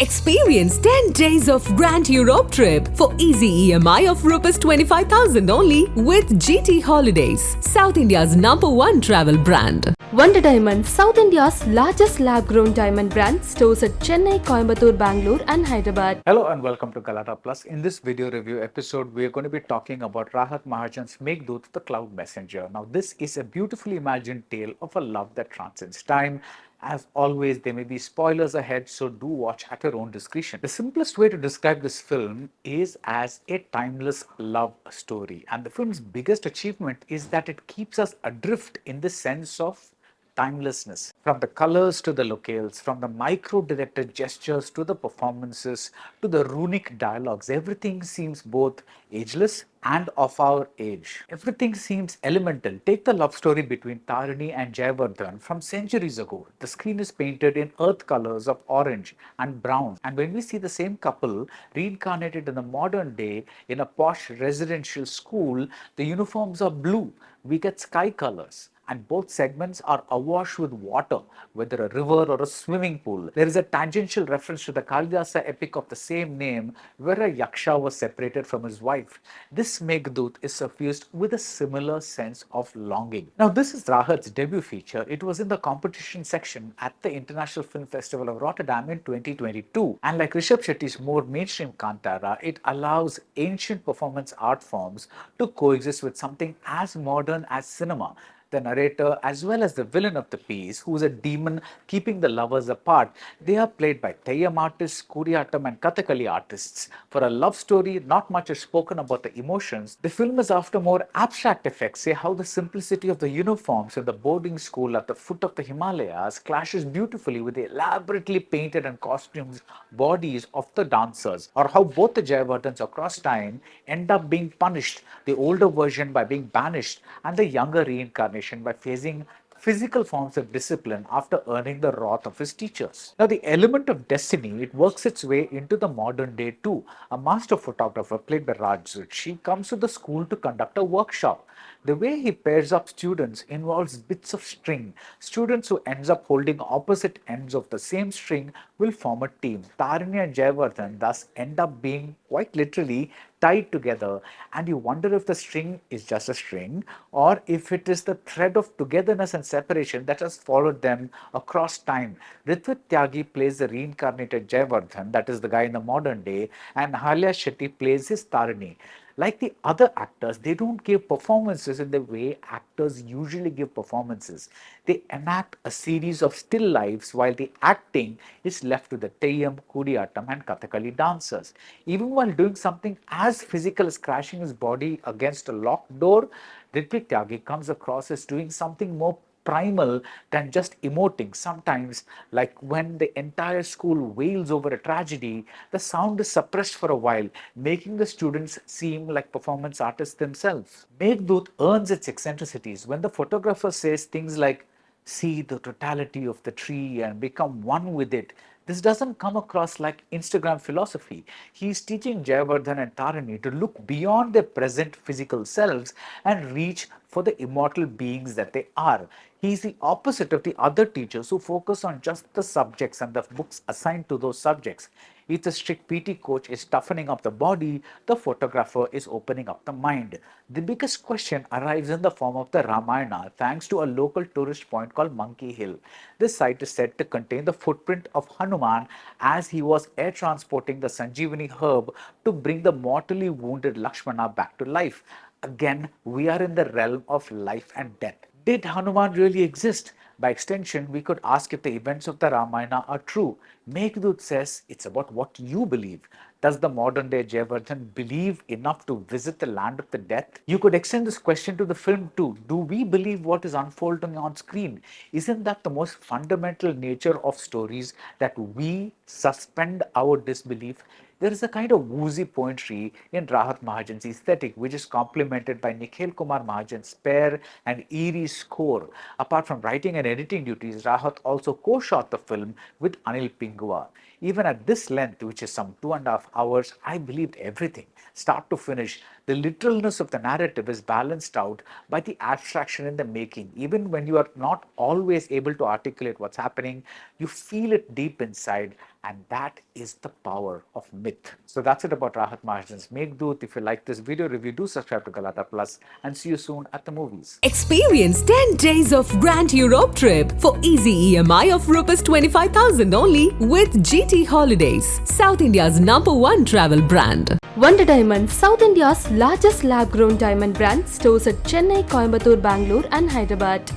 Experience 10 days of Grand Europe trip for easy EMI of Rs 25,000 only with GT Holidays, South India's #1 travel brand. Wonder Diamond, South India's largest lab-grown diamond brand, stores at Chennai, Coimbatore, Bangalore and Hyderabad. Hello and welcome to Galattaplus. In this video review episode, we are going to be talking about Rahat Mahajan's Meghdoot, the Cloud Messenger. Now, this is a beautifully imagined tale of a love that transcends time. As always, there may be spoilers ahead, so do watch at your own discretion. The simplest way to describe this film is as a timeless love story. And the film's biggest achievement is that it keeps us adrift in the sense of timelessness. From the colors to the locales, from the micro-directed gestures to the performances to the runic dialogues, everything seems both ageless and of our age. Everything seems elemental. Take the love story between Tarini and Jayavardhan from centuries ago. The screen is painted in earth colors of orange and brown. And when we see the same couple reincarnated in the modern day in a posh residential school, the uniforms are blue. We get sky colors. And both segments are awash with water, whether a river or a swimming pool. There is a tangential reference to the Kalidasa epic of the same name, where a yaksha was separated from his wife. This Meghdoot is suffused with a similar sense of longing. Now, this is Rahat's debut feature. It was in the competition section at the International Film Festival of Rotterdam in 2022. And like Rishabh Shetty's more mainstream Kantara, it allows ancient performance art forms to coexist with something as modern as cinema. The narrator as well as the villain of the piece, who is a demon keeping the lovers apart, they are played by Theyyam artists, Kuriyatam and Kathakali artists. For a love story, not much is spoken about the emotions. The film is after more abstract effects, say how the simplicity of the uniforms in the boarding school at the foot of the Himalayas clashes beautifully with the elaborately painted and costumed bodies of the dancers, or how both the Jayavardhans across time end up being punished, the older version by being banished and the younger reincarnation by facing physical forms of discipline after earning the wrath of his teachers. Now, the element of destiny, it works its way into the modern day too. A master photographer played by Baradwaj comes to the school to conduct a workshop. The way he pairs up students involves bits of string. Students who ends up holding opposite ends of the same string will form a team. Tarini and Jayavardhan thus end up being quite literally tied together, and you wonder if the string is just a string or if it is the thread of togetherness and separation that has followed them across time. Ritwik Tyagi plays the reincarnated Jayavardhan, that is the guy in the modern day, and Halya Shetty plays his Tarini. Like the other actors, they don't give performances in the way actors usually give performances. They enact a series of still lives while the acting is left to the Theyyam, Kuriyatam and Kathakali dancers. Even while doing something as physical as crashing his body against a locked door, Ritwik Tyagi comes across as doing something more primal than just emoting. Sometimes, like when the entire school wails over a tragedy, the sound is suppressed for a while, making the students seem like performance artists themselves. Meghdoot earns its eccentricities when the photographer says things like, "See the totality of the tree and become one with it." This doesn't come across like Instagram philosophy. He's teaching Jayavardhan and Tarini to look beyond their present physical selves and reach for the immortal beings that they are. He's the opposite of the other teachers who focus on just the subjects and the books assigned to those subjects. If the strict PT coach is toughening up the body, the photographer is opening up the mind. The biggest question arrives in the form of the Ramayana thanks to a local tourist point called Monkey Hill. This site is said to contain the footprint of Hanuman as he was air transporting the Sanjeevani herb to bring the mortally wounded Lakshmana back to life. Again, we are in the realm of life and death. Did Hanuman really exist? By extension, we could ask if the events of the Ramayana are true. Meghdoot says it's about what you believe. Does the modern day Jayavardhan believe enough to visit the land of the death? You could extend this question to the film too. Do we believe what is unfolding on screen? Isn't that the most fundamental nature of stories, that we suspend our disbelief? There is a kind of woozy poetry in Rahat Mahajan's aesthetic, which is complemented by Nikhil Kumar Mahajan's spare and eerie score. Apart from writing and editing duties, Rahat also co-shot the film with Anil Pingua. Even at this length, which is some 2.5 hours, I believed everything. Start to finish, the literalness of the narrative is balanced out by the abstraction in the making. Even when you are not always able to articulate what's happening, you feel it deep inside, and that is the power of myth. So that's it about Rahat Mahajan's Meghdoot. If you like this video review, do subscribe to Galattaplus, and see you soon at the movies. Experience 10 days of Grand Europe trip for easy EMI of Rs 25,000 only with GT Holidays, South India's #1 travel brand. Wonder Diamond, South India's largest lab-grown diamond brand, stores at Chennai, Coimbatore, Bangalore and Hyderabad.